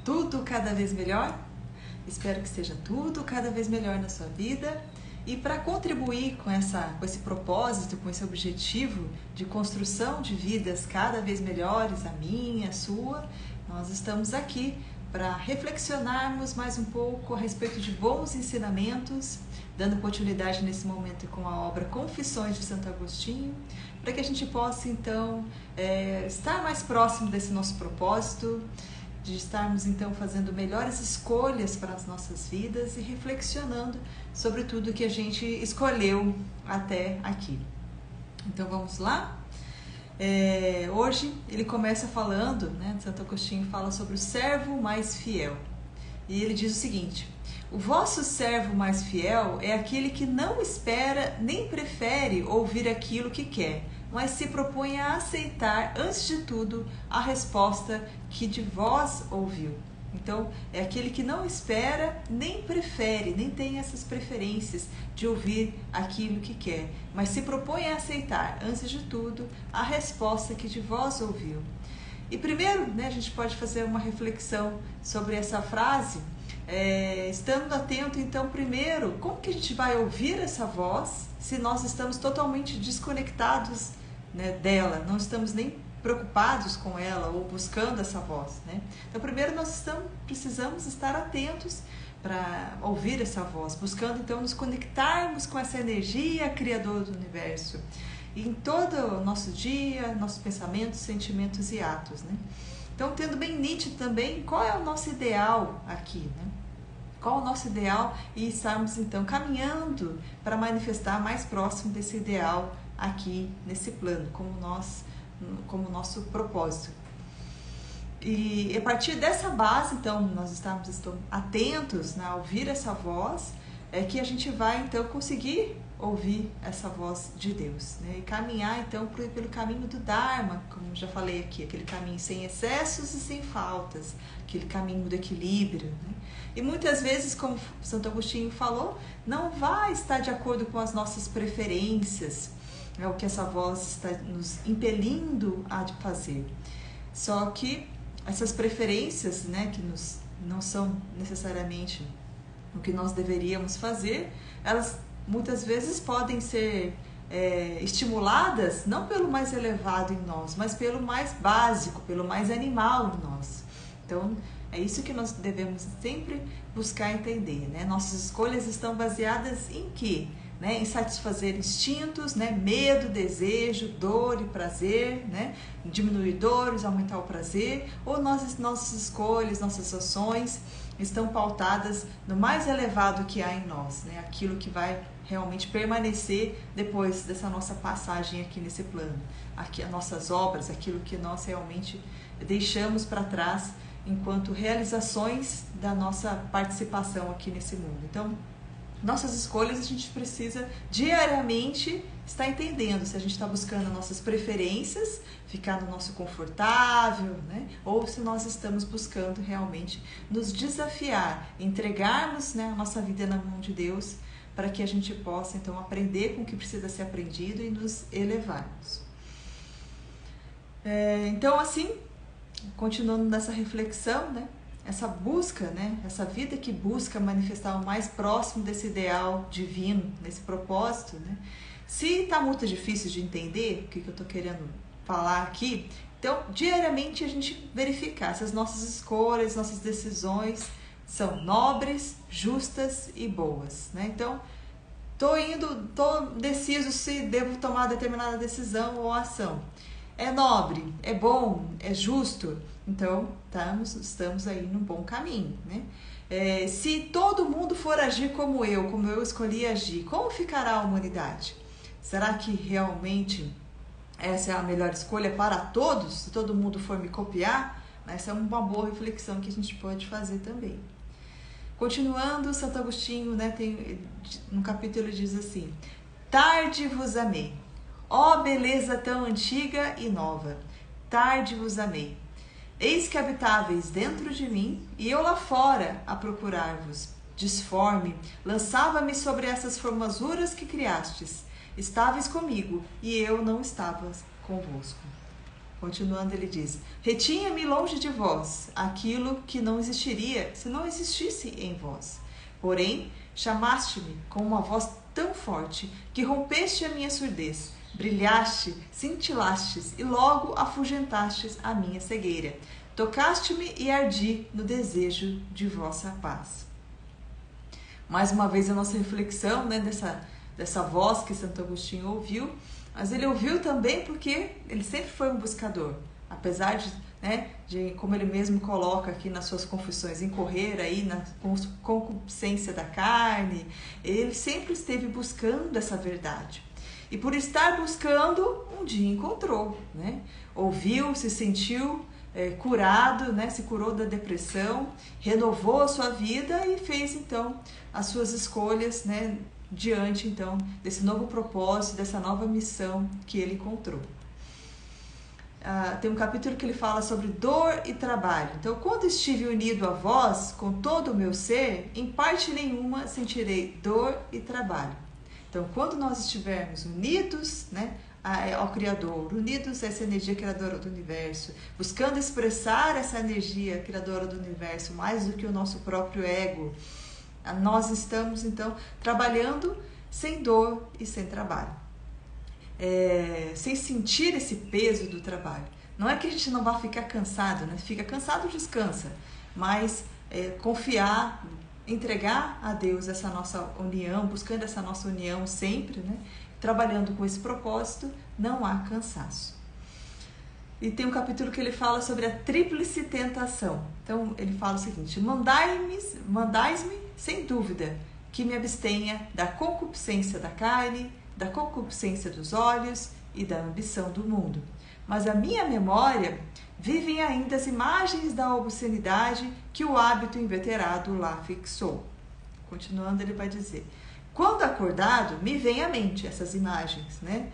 tudo cada vez melhor? Espero que esteja tudo cada vez melhor na sua vida. E para contribuir com esse propósito, com esse objetivo de construção de vidas cada vez melhores, a minha, a sua, nós estamos aqui para reflexionarmos mais um pouco a respeito de bons ensinamentos, dando continuidade nesse momento com a obra Confissões de Santo Agostinho, para que a gente possa então estar mais próximo desse nosso propósito, de estarmos então fazendo melhores escolhas para as nossas vidas e reflexionando sobre tudo que a gente escolheu até aqui. Então vamos lá? Hoje ele começa falando, Santo Agostinho fala sobre o servo mais fiel. E ele diz o seguinte: o vosso servo mais fiel é aquele que não espera nem prefere ouvir aquilo que quer, mas se propõe a aceitar, antes de tudo, a resposta que de vós ouviu. Então, é aquele que não espera, nem prefere, nem tem essas preferências de ouvir aquilo que quer, mas se propõe a aceitar, antes de tudo, a resposta que de vós ouviu. E primeiro, a gente pode fazer uma reflexão sobre essa frase, estando atento, então, primeiro, como que a gente vai ouvir essa voz se nós estamos totalmente desconectados dela, não estamos nem preocupados com ela ou buscando essa voz, Então, primeiro nós precisamos estar atentos para ouvir essa voz, buscando então nos conectarmos com essa energia criadora do universo em todo o nosso dia, nossos pensamentos, sentimentos e atos, Então, tendo bem nítido também qual é o nosso ideal aqui, Qual o nosso ideal e estarmos então caminhando para manifestar mais próximo desse ideal aqui nesse plano, como nosso propósito. E a partir dessa base, então, nós estamos atentos a ouvir essa voz, é que a gente vai então conseguir ouvir essa voz de Deus, e caminhar então pelo caminho do Dharma, como já falei aqui, aquele caminho sem excessos e sem faltas, aquele caminho do equilíbrio, E muitas vezes, como Santo Agostinho falou, não vai estar de acordo com as nossas preferências, é o que essa voz está nos impelindo a fazer. Só que essas preferências, que não são necessariamente o que nós deveríamos fazer, elas muitas vezes podem ser estimuladas não pelo mais elevado em nós, mas pelo mais básico, pelo mais animal em nós. Então, é isso que nós devemos sempre buscar entender, Nossas escolhas estão baseadas em quê? Em satisfazer instintos, medo, desejo, dor e prazer, diminuir dores, aumentar o prazer, ou nossas escolhas, nossas ações estão pautadas no mais elevado que há em nós, aquilo que vai realmente permanecer depois dessa nossa passagem aqui nesse plano, aqui as nossas obras, aquilo que nós realmente deixamos para trás enquanto realizações da nossa participação aqui nesse mundo. Então, nossas escolhas a gente precisa diariamente estar entendendo se a gente está buscando nossas preferências, ficar no nosso confortável, ou se nós estamos buscando realmente nos desafiar, entregarmos a nossa vida na mão de Deus para que a gente possa então aprender com o que precisa ser aprendido e nos elevarmos. Então, assim, continuando nessa reflexão, essa busca, essa vida que busca manifestar o mais próximo desse ideal divino, nesse propósito, se está muito difícil de entender o que eu estou querendo falar aqui, então diariamente a gente verificar se as nossas escolhas, nossas decisões são nobres, justas e boas, Então, estou deciso se devo tomar determinada decisão ou ação. É nobre, é bom, é justo, então estamos aí num bom caminho, se todo mundo for agir como eu escolhi agir, como ficará a humanidade? Será que realmente essa é a melhor escolha para todos? Se todo mundo for me copiar? Essa é uma boa reflexão que a gente pode fazer também. Continuando, Santo Agostinho, no capítulo ele diz assim: tarde vos amei, ó beleza tão antiga e nova, tarde vos amei. Eis que habitáveis dentro de mim, e eu lá fora a procurar-vos. Disforme, lançava-me sobre essas formosuras que criastes. Estáveis comigo, e eu não estava convosco. Continuando, ele diz: retinha-me longe de vós aquilo que não existiria se não existisse em vós. Porém, chamaste-me com uma voz tão forte que rompeste a minha surdez, brilhaste, cintilastes e logo afugentastes a minha cegueira. Tocaste-me e ardi no desejo de vossa paz. Mais uma vez a nossa reflexão, né, dessa voz que Santo Agostinho ouviu, mas ele ouviu também porque ele sempre foi um buscador, apesar de, né, de, como ele mesmo coloca aqui nas suas confissões, incorrer aí na concupiscência da carne, ele sempre esteve buscando essa verdade. E por estar buscando, um dia encontrou, né? Ouviu, se sentiu curado, né? Se curou da depressão, renovou a sua vida e fez então as suas escolhas, né? Diante então desse novo propósito, dessa nova missão que ele encontrou. Tem um capítulo que ele fala sobre dor e trabalho. Então, quando estive unido a vós com todo o meu ser, em parte nenhuma sentirei dor e trabalho. Então, quando nós estivermos unidos, né, ao Criador, unidos a essa energia criadora do universo, buscando expressar essa energia criadora do universo mais do que o nosso próprio ego, nós estamos então trabalhando sem dor e sem trabalho, sem sentir esse peso do trabalho. Não é que a gente não vá ficar cansado, né? Fica cansado, descansa, mas confiar, entregar a Deus essa nossa união, buscando essa nossa união sempre, né? Trabalhando com esse propósito, não há cansaço. E tem um capítulo que ele fala sobre a tríplice tentação. Então ele fala o seguinte: mandais-me sem dúvida que me abstenha da concupiscência da carne, da concupiscência dos olhos e da ambição do mundo. Mas a minha memória vivem ainda as imagens da obscenidade que o hábito inveterado lá fixou. Continuando, ele vai dizer: quando acordado, me vem à mente essas imagens, né?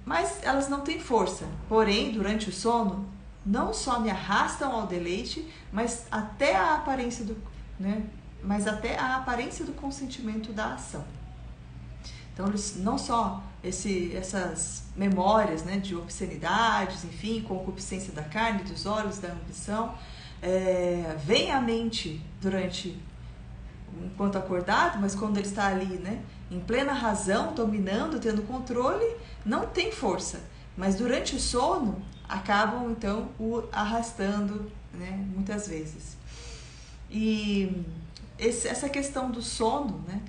Mas elas não têm força. Porém, durante o sono, não só me arrastam ao deleite, mas até a aparência do consentimento da ação. Então, não só essas memórias, né, de obscenidades, enfim, concupiscência da carne, dos olhos, da ambição, vem à mente enquanto acordado, mas quando ele está ali, né, em plena razão, dominando, tendo controle, não tem força. Mas durante o sono, acabam então o arrastando, né, muitas vezes. E essa questão do sono, né,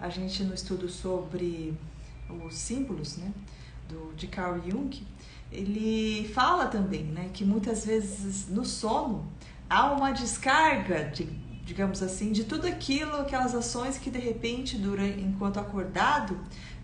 a gente no estudo sobre os símbolos, né, de Carl Jung, ele fala também, né, que muitas vezes no sono há uma descarga, digamos assim, de tudo aquelas ações que de repente, enquanto acordado,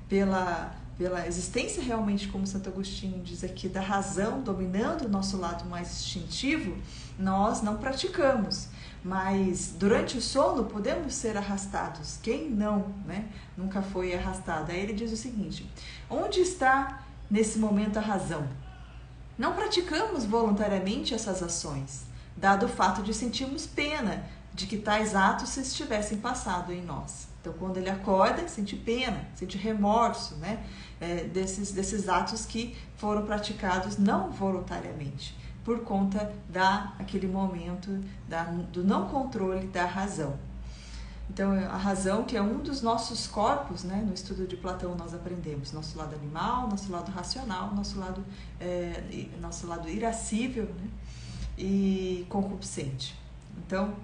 pela existência realmente, como Santo Agostinho diz aqui, da razão dominando o nosso lado mais instintivo, nós não praticamos. Mas durante o sono podemos ser arrastados. Quem não, né? Nunca foi arrastado. Aí ele diz o seguinte: onde está nesse momento a razão? Não praticamos voluntariamente essas ações, dado o fato de sentirmos pena de que tais atos se estivessem passado em nós. Então, quando ele acorda, sente pena, sente remorso, né? Desses atos que foram praticados não voluntariamente, por conta daquele momento do não controle da razão. Então, a razão, que é um dos nossos corpos, né? No estudo de Platão nós aprendemos nosso lado animal, nosso lado racional, nosso lado irascível, né? E concupiscente. Então,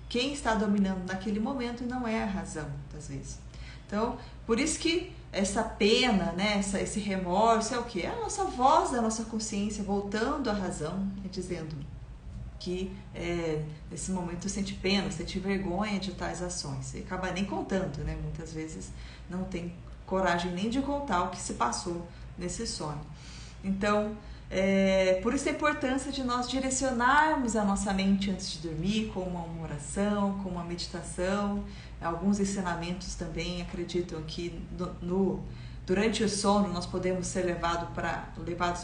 quem está dominando naquele momento não é a razão, muitas vezes. Então, por isso que essa pena, né, esse remorso é o quê? É a nossa voz da nossa consciência voltando à razão, dizendo que nesse momento sente pena, sente vergonha de tais ações. E acaba nem contando, né? Muitas vezes não tem coragem nem de contar o que se passou nesse sonho. Então, por isso a importância de nós direcionarmos a nossa mente antes de dormir com uma oração, com uma meditação. Alguns ensinamentos também acreditam que durante o sono nós podemos ser levados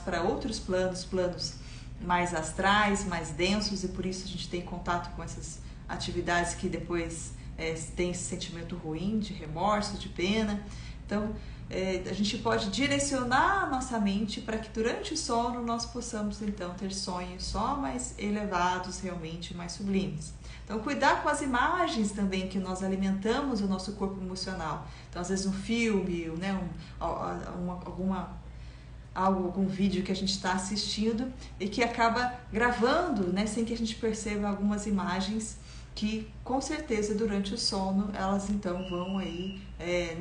para outros planos mais astrais, mais densos, e por isso a gente tem contato com essas atividades que depois tem esse sentimento ruim de remorso, de pena. Então, a gente pode direcionar a nossa mente para que durante o sono nós possamos então ter sonhos só mais elevados, realmente mais sublimes. Então, cuidar com as imagens também que nós alimentamos o nosso corpo emocional. Então, às vezes um filme, né, algum vídeo que a gente está assistindo e que acaba gravando, né, sem que a gente perceba algumas imagens que com certeza durante o sono elas então vão aí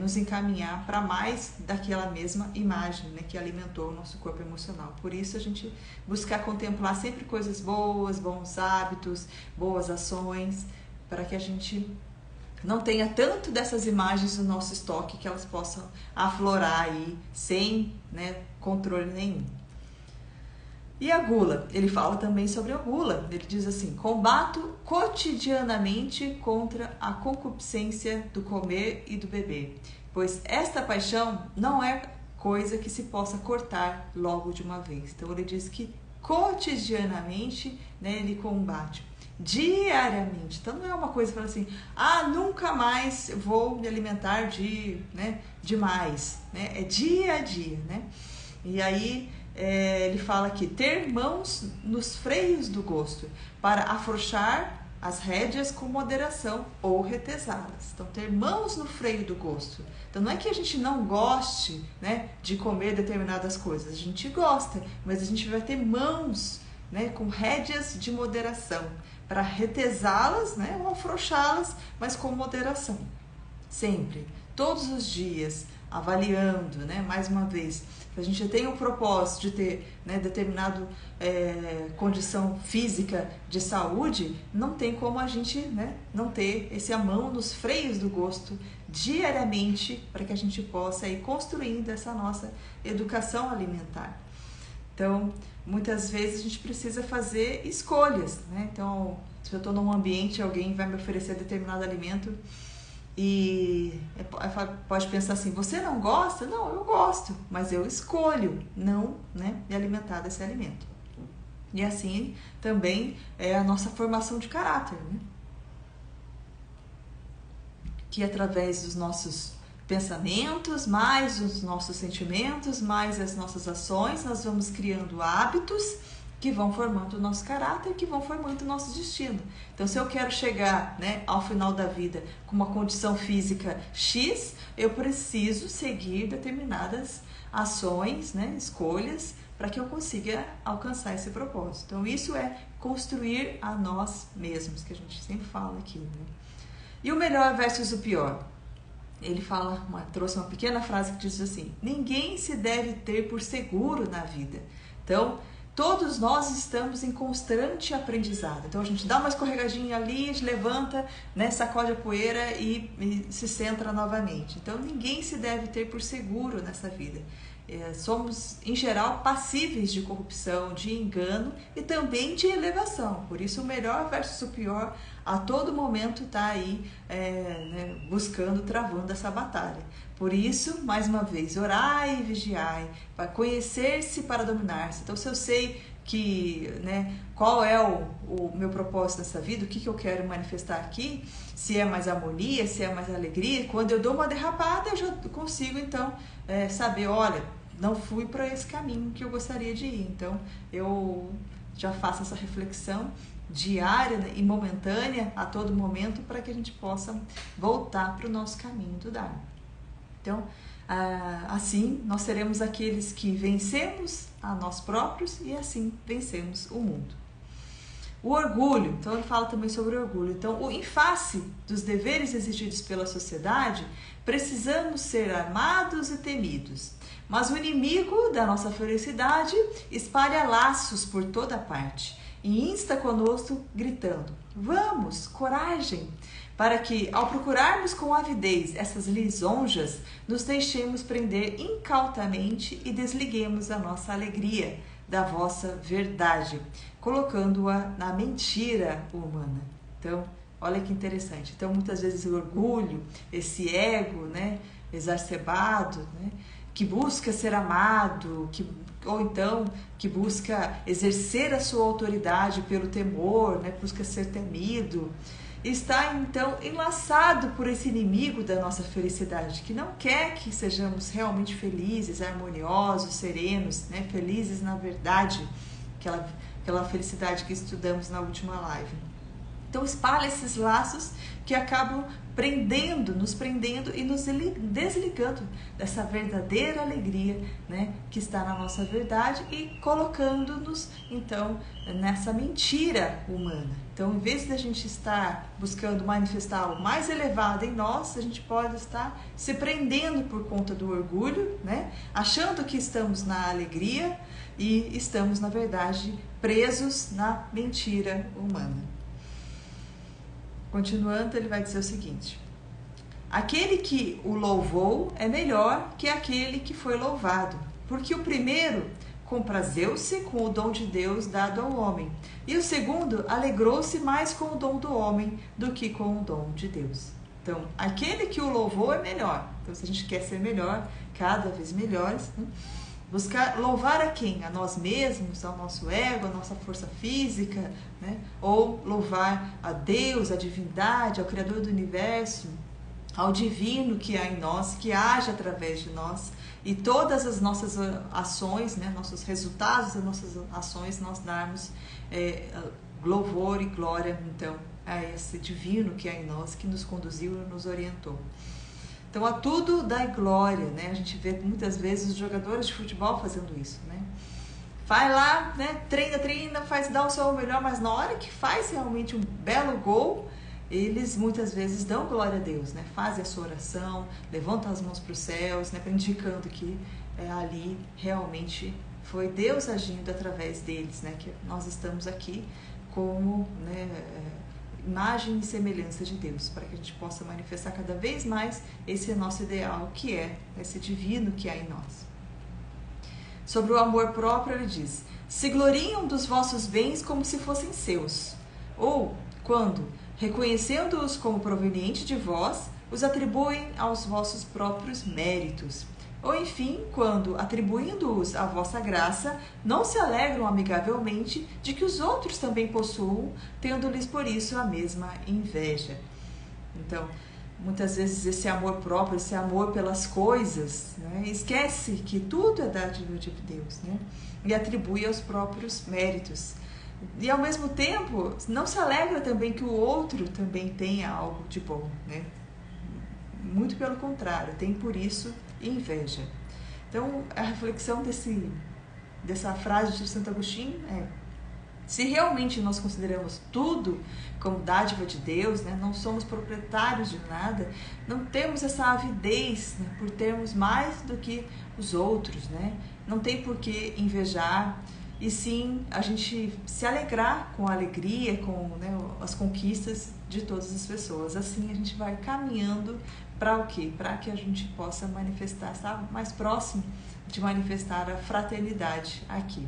nos encaminhar para mais daquela mesma imagem, né, que alimentou o nosso corpo emocional. Por isso a gente buscar contemplar sempre coisas boas, bons hábitos, boas ações, para que a gente não tenha tanto dessas imagens no nosso estoque que elas possam aflorar aí sem, né, controle nenhum. E a gula? Ele fala também sobre a gula. Ele diz assim: combato cotidianamente contra a concupiscência do comer e do beber, pois esta paixão não é coisa que se possa cortar logo de uma vez. Então ele diz que cotidianamente, né, ele combate. Diariamente. Então não é uma coisa para assim, nunca mais vou me alimentar demais, né? É dia a dia, né? E aí ele fala aqui, ter mãos nos freios do gosto para afrouxar as rédeas com moderação ou retesá-las. Então, ter mãos no freio do gosto. Então, não é que a gente não goste, né, de comer determinadas coisas. A gente gosta, mas a gente vai ter mãos, né, com rédeas de moderação para retesá-las, né, ou afrouxá-las, mas com moderação. Sempre, todos os dias, avaliando, né, mais uma vez, se a gente tem o propósito de ter, né, determinado condição física de saúde, não tem como a gente, né, não ter esse a mão nos freios do gosto diariamente para que a gente possa ir construindo essa nossa educação alimentar. Então, muitas vezes a gente precisa fazer escolhas, né? Então, se eu estou num ambiente, alguém vai me oferecer determinado alimento e pode pensar assim, você não gosta? Não, eu gosto, mas eu escolho não, né, me alimentar desse alimento. E assim também é a nossa formação de caráter, né? Que através dos nossos pensamentos, mais os nossos sentimentos, mais as nossas ações, nós vamos criando hábitos que vão formando o nosso caráter, que vão formando o nosso destino. Então, se eu quero chegar, né, ao final da vida com uma condição física X, eu preciso seguir determinadas ações, né, escolhas, para que eu consiga alcançar esse propósito. Então, isso é construir a nós mesmos, que a gente sempre fala aqui, né? E o melhor versus o pior? Ele trouxe uma pequena frase que diz assim: ninguém se deve ter por seguro na vida. Então, todos nós estamos em constante aprendizado. Então, a gente dá uma escorregadinha ali, levanta, né, sacode a poeira e se centra novamente. Então, ninguém se deve ter por seguro nessa vida. Somos, em geral, passíveis de corrupção, de engano e também de elevação. Por isso, o melhor versus o pior, a todo momento está aí né, buscando, travando essa batalha. Por isso, mais uma vez, orai e vigiai, para conhecer-se para dominar-se. Então, se eu sei que, né, qual é o meu propósito nessa vida, o que eu quero manifestar aqui, se é mais harmonia, se é mais alegria, quando eu dou uma derrapada, eu já consigo, então, saber, olha, não fui para esse caminho que eu gostaria de ir. Então, eu já faço essa reflexão diária e momentânea a todo momento para que a gente possa voltar para o nosso caminho do Dharma. Então, assim, nós seremos aqueles que vencemos a nós próprios e assim vencemos o mundo. O orgulho, então ele fala também sobre o orgulho. Então, em face dos deveres exigidos pela sociedade, precisamos ser amados e temidos. Mas o inimigo da nossa felicidade espalha laços por toda parte e insta conosco gritando: vamos, coragem! Para que, ao procurarmos com avidez essas lisonjas, nos deixemos prender incautamente e desliguemos a nossa alegria da vossa verdade, colocando-a na mentira humana. Então, olha que interessante. Então, muitas vezes o orgulho, esse ego, né, exacerbado, né, que busca ser amado, que ou então que busca exercer a sua autoridade pelo temor, né, busca ser temido, está então enlaçado por esse inimigo da nossa felicidade, que não quer que sejamos realmente felizes, harmoniosos, serenos, né, felizes na verdade, aquela felicidade que estudamos na última live. Então espalha esses laços que acabam nos prendendo e nos desligando dessa verdadeira alegria, né, que está na nossa verdade e colocando-nos então nessa mentira humana. Então, em vez de a gente estar buscando manifestar algo mais elevado em nós, a gente pode estar se prendendo por conta do orgulho, né, achando que estamos na alegria e estamos, na verdade, presos na mentira humana. Continuando, ele vai dizer o seguinte: aquele que o louvou é melhor que aquele que foi louvado, porque o primeiro comprazeu-se com o dom de Deus dado ao homem, e o segundo alegrou-se mais com o dom do homem do que com o dom de Deus. Então, aquele que o louvou é melhor. Então, se a gente quer ser melhor, cada vez melhores, né? Buscar louvar a quem? A nós mesmos, ao nosso ego, a nossa força física, né? Ou louvar a Deus, a divindade, ao Criador do Universo, ao divino que há em nós, que age através de nós, e todas as nossas ações, né? Nossos resultados das nossas ações, nós darmos louvor e glória, então, a esse divino que há em nós, que nos conduziu e nos orientou. Então, a tudo dá glória, né? A gente vê muitas vezes os jogadores de futebol fazendo isso, né? Vai lá, né? Treina, dá o seu melhor, mas na hora que faz realmente um belo gol, eles muitas vezes dão glória a Deus, né? Fazem a sua oração, levantam as mãos para os céus, né? Indicando que ali realmente foi Deus agindo através deles, né? Que nós estamos aqui como, né, imagem e semelhança de Deus, para que a gente possa manifestar cada vez mais esse nosso ideal, que é esse divino que há em nós. Sobre o amor próprio, ele diz: se gloriam dos vossos bens como se fossem seus, ou quando, reconhecendo-os como provenientes de vós, os atribuem aos vossos próprios méritos. Ou enfim, quando, atribuindo-os à vossa graça, não se alegram amigavelmente de que os outros também possuam, tendo-lhes por isso a mesma inveja. Então, muitas vezes esse amor próprio, esse amor pelas coisas, né, esquece que tudo é dádiva de Deus, né, e atribui aos próprios méritos. E ao mesmo tempo, não se alegra também que o outro também tenha algo de bom, né? Muito pelo contrário, tem por isso inveja. Então, a reflexão dessa frase de Santo Agostinho é: se realmente nós consideramos tudo como dádiva de Deus, né, não somos proprietários de nada, não temos essa avidez, né, por termos mais do que os outros, né, não tem por que invejar, e sim a gente se alegrar com a alegria, com, né, as conquistas de todas as pessoas. Assim a gente vai caminhando para o quê? Para que a gente possa manifestar, estar mais próximo de manifestar a fraternidade aqui.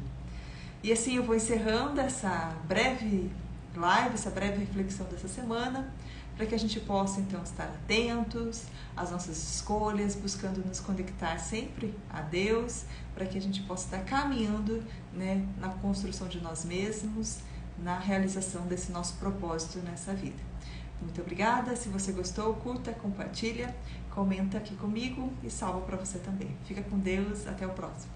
E assim eu vou encerrando essa breve live, essa breve reflexão dessa semana, para que a gente possa então estar atentos às nossas escolhas, buscando nos conectar sempre a Deus, para que a gente possa estar caminhando, né, na construção de nós mesmos, na realização desse nosso propósito nessa vida. Muito obrigada. Se você gostou, curta, compartilha, comenta aqui comigo e salva para você também. Fica com Deus. Até o próximo.